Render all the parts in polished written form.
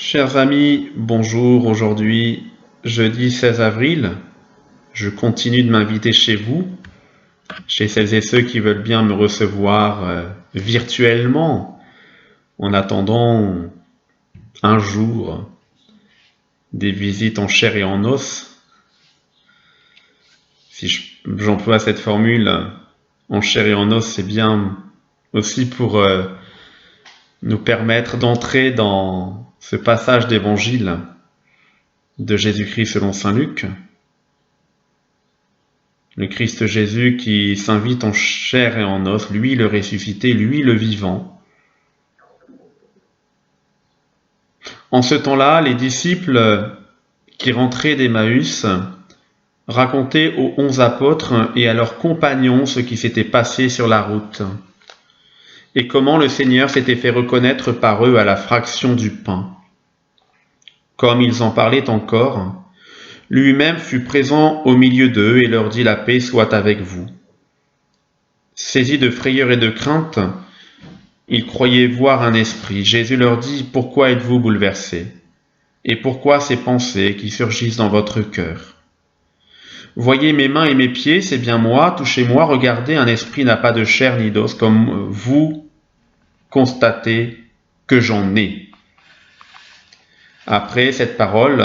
Chers amis, bonjour. Aujourd'hui, jeudi 16 avril, je continue de m'inviter chez vous, chez celles et ceux qui veulent bien me recevoir virtuellement, en attendant un jour des visites en chair et en os. Si j'emploie cette formule en chair et en os, c'est bien aussi pour nous permettre d'entrer dans ce passage d'évangile de Jésus-Christ selon saint Luc. Le Christ Jésus qui s'invite en chair et en os, lui le ressuscité, lui le vivant. En ce temps-là, les disciples qui rentraient d'Emmaüs racontaient aux 11 apôtres et à leurs compagnons ce qui s'était passé sur la route et comment le Seigneur s'était fait reconnaître par eux à la fraction du pain. Comme ils en parlaient encore, lui-même fut présent au milieu d'eux et leur dit « La paix soit avec vous ». Saisis de frayeur et de crainte, ils croyaient voir un esprit. Jésus leur dit « Pourquoi êtes-vous bouleversés? Et pourquoi ces pensées qui surgissent dans votre cœur? Voyez mes mains et mes pieds, c'est bien moi, touchez-moi, regardez, un esprit n'a pas de chair ni d'os, comme vous constatez que j'en ai. » Après cette parole,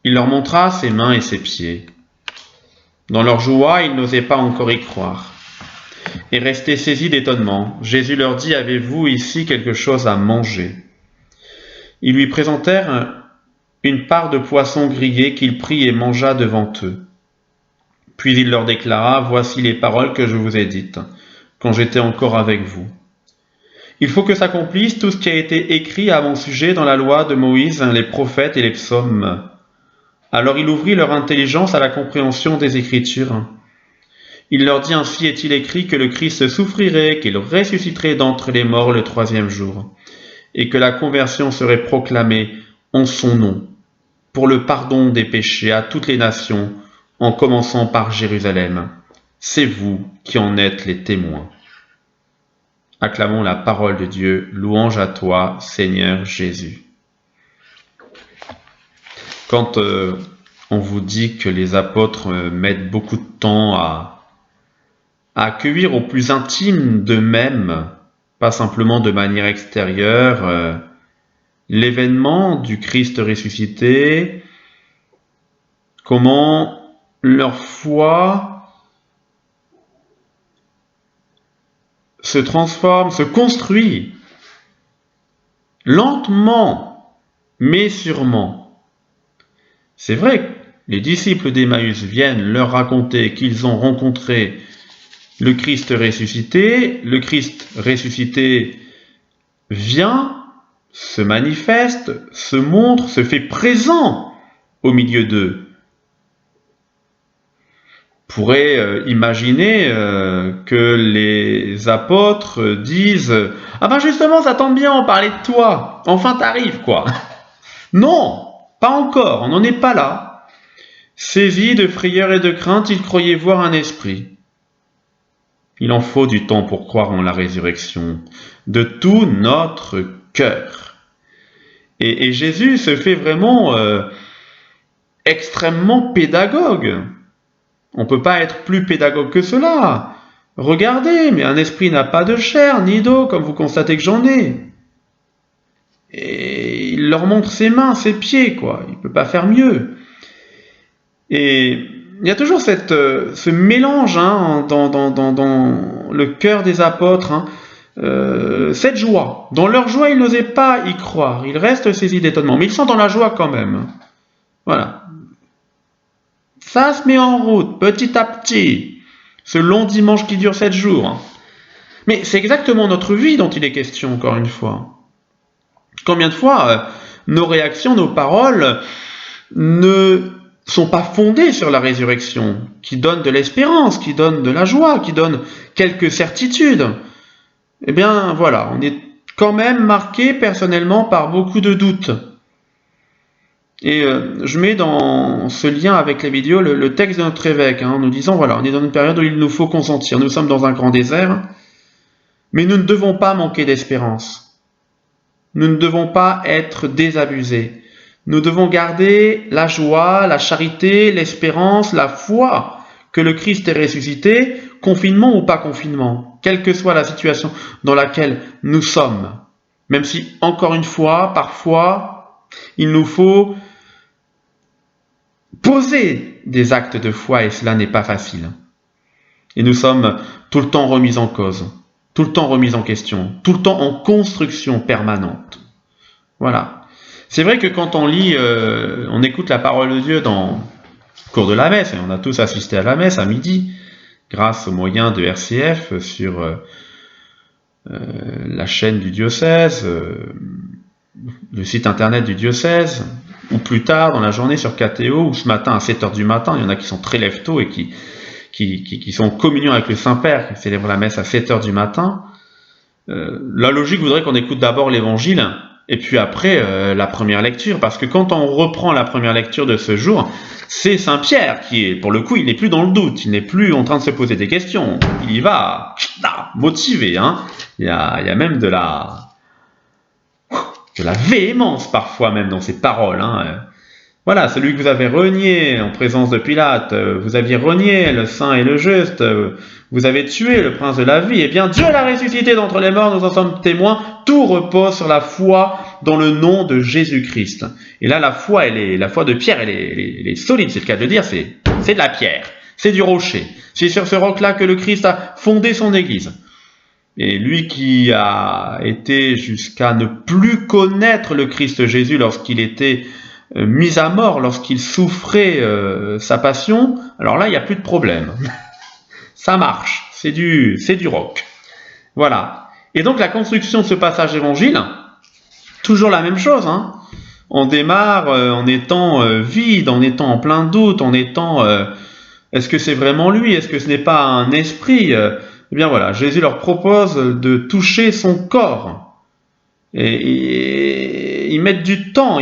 il leur montra ses mains et ses pieds. Dans leur joie, ils n'osaient pas encore y croire et restaient saisis d'étonnement. Jésus leur dit « Avez-vous ici quelque chose à manger ?» Ils lui présentèrent une part de poisson grillé qu'il prit et mangea devant eux. Puis il leur déclara « Voici les paroles que je vous ai dites, quand j'étais encore avec vous. Il faut que s'accomplisse tout ce qui a été écrit à mon sujet dans la loi de Moïse, les prophètes et les psaumes. » Alors il ouvrit leur intelligence à la compréhension des Écritures. Il leur dit « Ainsi est-il écrit que le Christ souffrirait, qu'il ressusciterait d'entre les morts le 3e jour, et que la conversion serait proclamée en son nom, pour le pardon des péchés à toutes les nations, en commençant par Jérusalem. C'est vous qui en êtes les témoins. » Acclamons la parole de Dieu. Louange à toi, Seigneur Jésus. Quand on vous dit que les apôtres mettent beaucoup de temps à accueillir au plus intime d'eux-mêmes, pas simplement de manière extérieure, l'événement du Christ ressuscité, comment leur foi se transforme, se construit, lentement, mais sûrement. C'est vrai que les disciples d'Emmaüs viennent leur raconter qu'ils ont rencontré le Christ ressuscité. Le Christ ressuscité vient, se manifeste, se montre, se fait présent au milieu d'eux. On pourrait imaginer que les apôtres disent « Ah ben justement, ça tombe bien, on parlait de toi, enfin t'arrives quoi !» Non, pas encore, on n'en est pas là. Saisis de frayeur et de crainte, ils croyaient voir un esprit. Il en faut du temps pour croire en la résurrection, de tout notre cœur. Et Jésus se fait vraiment extrêmement pédagogue. On ne peut pas être plus pédagogue que cela. Regardez, mais un esprit n'a pas de chair ni d'eau, comme vous constatez que j'en ai. Et il leur montre ses mains, ses pieds, quoi. Il ne peut pas faire mieux. Et il y a toujours ce mélange dans le cœur des apôtres, cette joie. Dans leur joie, ils n'osaient pas y croire. Ils restent saisis d'étonnement, mais ils sont dans la joie quand même. Voilà. Ça se met en route, petit à petit, ce long dimanche qui dure 7 jours. Mais c'est exactement notre vie dont il est question, encore une fois. Combien de fois nos réactions, nos paroles ne sont pas fondées sur la résurrection, qui donne de l'espérance, qui donne de la joie, qui donne quelques certitudes. Eh bien, voilà, on est quand même marqué personnellement par beaucoup de doutes. Et je mets dans ce lien avec la vidéo le texte de notre évêque, en nous disant, voilà, on est dans une période où il nous faut consentir. Nous sommes dans un grand désert, mais nous ne devons pas manquer d'espérance. Nous ne devons pas être désabusés. Nous devons garder la joie, la charité, l'espérance, la foi que le Christ est ressuscité, confinement ou pas confinement, quelle que soit la situation dans laquelle nous sommes. Même si, encore une fois, parfois, il nous faut poser des actes de foi et cela n'est pas facile. Et nous sommes tout le temps remis en cause, tout le temps remis en question, tout le temps en construction permanente. Voilà. C'est vrai que quand on lit, on écoute la parole de Dieu dans le cours de la messe, et on a tous assisté à la messe à midi, grâce aux moyens de RCF sur la chaîne du diocèse, le site internet du diocèse, ou plus tard dans la journée sur KTO, ou ce matin à 7h du matin, il y en a qui sont très lève-tôt et qui sont en communion avec le Saint-Père, qui célèbrent la messe à 7h du matin. La logique voudrait qu'on écoute d'abord l'évangile, et puis après la première lecture, parce que quand on reprend la première lecture de ce jour, c'est Saint Pierre qui est, pour le coup, il n'est plus dans le doute, il n'est plus en train de se poser des questions, il y va motivé, hein. Il y a même de la véhémence parfois même dans ses paroles, hein. Voilà, celui que vous avez renié en présence de Pilate, vous aviez renié le saint et le juste, vous avez tué le prince de la vie, et bien Dieu l'a ressuscité d'entre les morts, nous en sommes témoins, tout repose sur la foi dans le nom de Jésus-Christ. Et là, la foi de Pierre, elle est solide, c'est le cas de le dire, c'est de la pierre, c'est du rocher. C'est sur ce roc-là que le Christ a fondé son Église. Et lui qui a été jusqu'à ne plus connaître le Christ Jésus lorsqu'il était mis à mort, lorsqu'il souffrait sa passion, alors là, il n'y a plus de problème. Ça marche, c'est du roc. Voilà. Et donc, la construction de ce passage d'évangile, toujours la même chose, hein. On démarre en étant vide, en étant en plein doute, en étant... est-ce que c'est vraiment lui? Est-ce que ce n'est pas un esprit? Eh bien voilà, Jésus leur propose de toucher son corps. Et ils mettent du temps.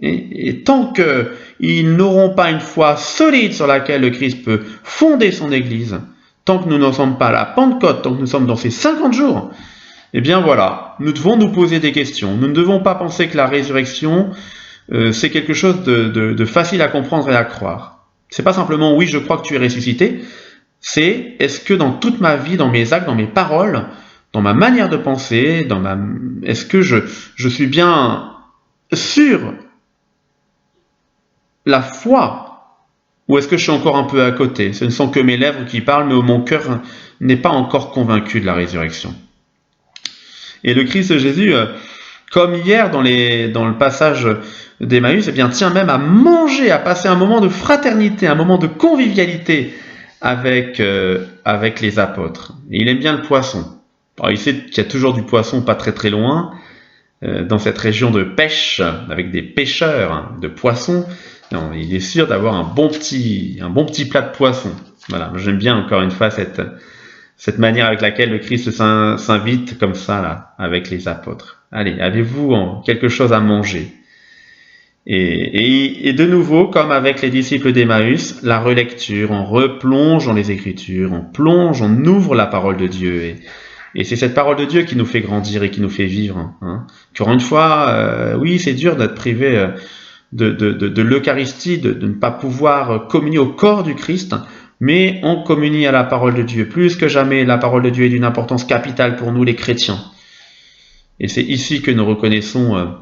Et tant qu'ils n'auront pas une foi solide sur laquelle le Christ peut fonder son Église, tant que nous n'en sommes pas à la Pentecôte, tant que nous sommes dans ces 50 jours, eh bien voilà, nous devons nous poser des questions. Nous ne devons pas penser que la résurrection, c'est quelque chose de facile à comprendre et à croire. C'est pas simplement « oui, je crois que tu es ressuscité », c'est « est-ce que dans toute ma vie, dans mes actes, dans mes paroles, dans ma manière de penser, est-ce que je suis bien sur la foi ou est-ce que je suis encore un peu à côté? Ce ne sont que mes lèvres qui parlent, mais mon cœur n'est pas encore convaincu de la résurrection. » Et le Christ Jésus, comme hier dans le passage d'Emmaüs, eh bien, tient même à manger, à passer un moment de fraternité, un moment de convivialité avec les apôtres. Et il aime bien le poisson. Alors, il sait qu'il y a toujours du poisson pas très très loin, dans cette région de pêche, avec des pêcheurs de poissons. Non, il est sûr d'avoir un bon petit plat de poisson. Voilà, j'aime bien encore une fois cette manière avec laquelle le Christ s'invite comme ça là, avec les apôtres. Allez, avez-vous quelque chose à manger? Et de nouveau, comme avec les disciples d'Emmaüs, la relecture, on replonge dans les Écritures, on ouvre la parole de Dieu. Et c'est cette parole de Dieu qui nous fait grandir et qui nous fait vivre. Hein. Encore une fois, oui, c'est dur d'être privé de l'Eucharistie, de ne pas pouvoir communier au corps du Christ, mais on communie à la parole de Dieu. Plus que jamais, la parole de Dieu est d'une importance capitale pour nous les chrétiens. Et c'est ici que nous reconnaissons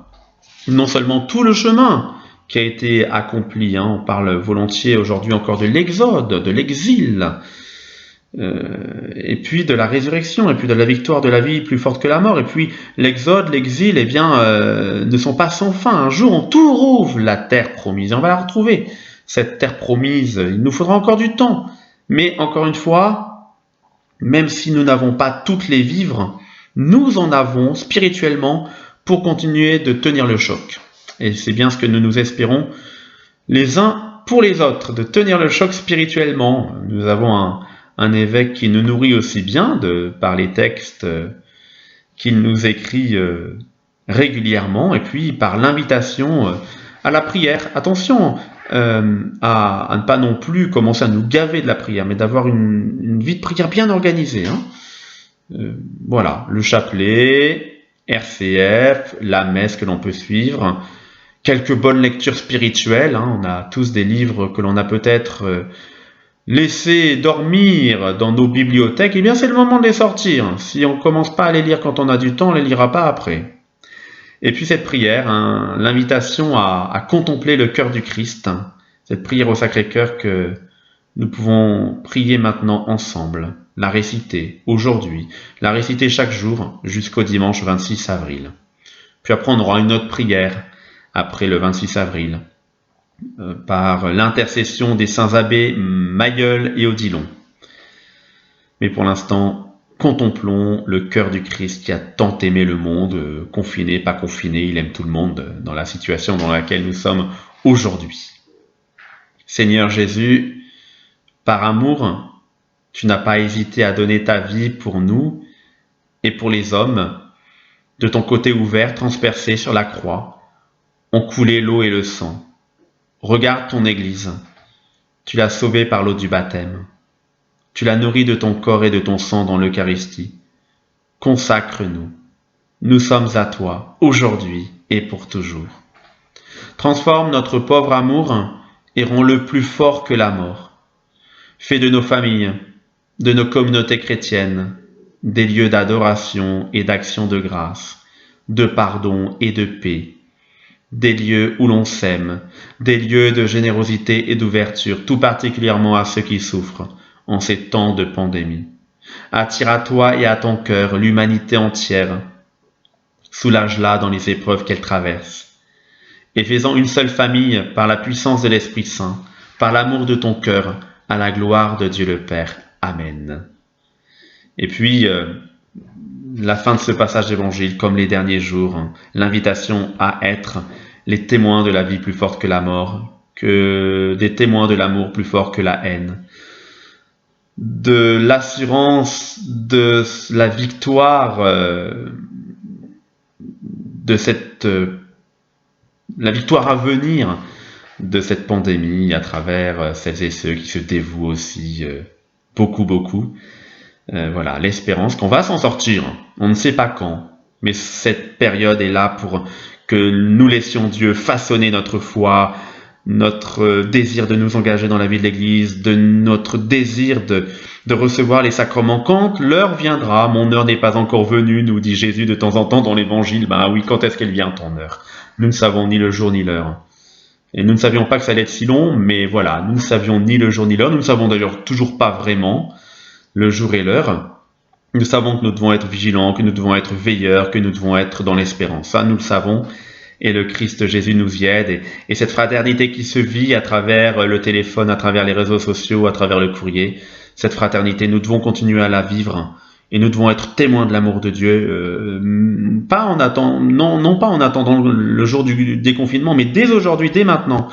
non seulement tout le chemin qui a été accompli, hein, on parle volontiers aujourd'hui encore de l'exode, de l'exil, et puis de la résurrection, et puis de la victoire de la vie plus forte que la mort, et puis l'exode, l'exil, eh bien, ne sont pas sans fin. Un jour, on tout rouvre la terre promise, et on va la retrouver. Cette terre promise, il nous faudra encore du temps. Mais encore une fois, même si nous n'avons pas toutes les vivres, nous en avons spirituellement pour continuer de tenir le choc. Et c'est bien ce que nous espérons les uns pour les autres, de tenir le choc spirituellement. Nous avons un évêque qui nous nourrit aussi bien par les textes qu'il nous écrit régulièrement, et puis par l'invitation à la prière. Attention à ne pas non plus commencer à nous gaver de la prière, mais d'avoir une vie de prière bien organisée. Hein. Voilà, le chapelet, RCF, la messe que l'on peut suivre, quelques bonnes lectures spirituelles. On a tous des livres que l'on a peut-être laissés dormir dans nos bibliothèques. Eh bien, c'est le moment de les sortir. Si on ne commence pas à les lire quand on a du temps, on ne les lira pas après. Et puis cette prière, l'invitation à contempler le cœur du Christ, cette prière au Sacré-Cœur que nous pouvons prier maintenant ensemble, la réciter aujourd'hui, la réciter chaque jour jusqu'au dimanche 26 avril. Puis après on aura une autre prière après le 26 avril par l'intercession des saints abbés Mayol et Odilon. Mais pour l'instant, contemplons le cœur du Christ qui a tant aimé le monde, confiné, pas confiné, il aime tout le monde dans la situation dans laquelle nous sommes aujourd'hui. Seigneur Jésus, par amour, tu n'as pas hésité à donner ta vie pour nous et pour les hommes. De ton côté ouvert, transpercé sur la croix, ont coulé l'eau et le sang. Regarde ton Église, tu l'as sauvée par l'eau du baptême. Tu l'as nourrie de ton corps et de ton sang dans l'Eucharistie. Consacre-nous. Nous sommes à toi, aujourd'hui et pour toujours. Transforme notre pauvre amour et rends-le plus fort que la mort. Fais de nos familles, de nos communautés chrétiennes, des lieux d'adoration et d'action de grâce, de pardon et de paix, des lieux où l'on s'aime, des lieux de générosité et d'ouverture, tout particulièrement à ceux qui souffrent en ces temps de pandémie. Attire à toi et à ton cœur l'humanité entière. Soulage-la dans les épreuves qu'elle traverse. Et fais-en une seule famille par la puissance de l'Esprit Saint, par l'amour de ton cœur, à la gloire de Dieu le Père. Amen. Et puis, la fin de ce passage d'évangile, comme les derniers jours, l'invitation à être les témoins de la vie plus forte que la mort, que des témoins de l'amour plus fort que la haine, de l'assurance de la victoire la victoire à venir de cette pandémie à travers celles et ceux qui se dévouent aussi beaucoup. Voilà, l'espérance qu'on va s'en sortir. On ne sait pas quand, mais cette période est là pour que nous laissions Dieu façonner notre foi, notre désir de nous engager dans la vie de l'Église, de notre désir de recevoir les sacrements. Quand l'heure viendra, mon heure n'est pas encore venue, nous dit Jésus de temps en temps dans l'Évangile. Ben oui, quand est-ce qu'elle vient ton heure? Nous ne savons ni le jour ni l'heure. Et nous ne savions pas que ça allait être si long, mais voilà, nous ne savions ni le jour ni l'heure. Nous ne savons d'ailleurs toujours pas vraiment le jour et l'heure. Nous savons que nous devons être vigilants, que nous devons être veilleurs, que nous devons être dans l'espérance. Ça, nous le savons. Et le Christ Jésus nous y aide. Et cette fraternité qui se vit à travers le téléphone, à travers les réseaux sociaux, à travers le courrier, cette fraternité, nous devons continuer à la vivre. Et nous devons être témoins de l'amour de Dieu, non pas en attendant le jour du déconfinement, mais dès aujourd'hui, dès maintenant.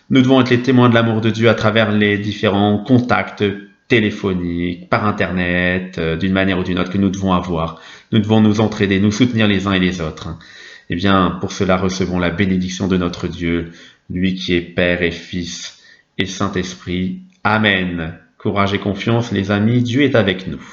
Nous devons être les témoins de l'amour de Dieu à travers les différents contacts téléphoniques, par Internet, d'une manière ou d'une autre que nous devons avoir. Nous devons nous entraider, nous soutenir les uns et les autres. Eh bien, pour cela, recevons la bénédiction de notre Dieu, lui qui est Père et Fils et Saint-Esprit. Amen. Courage et confiance, les amis, Dieu est avec nous.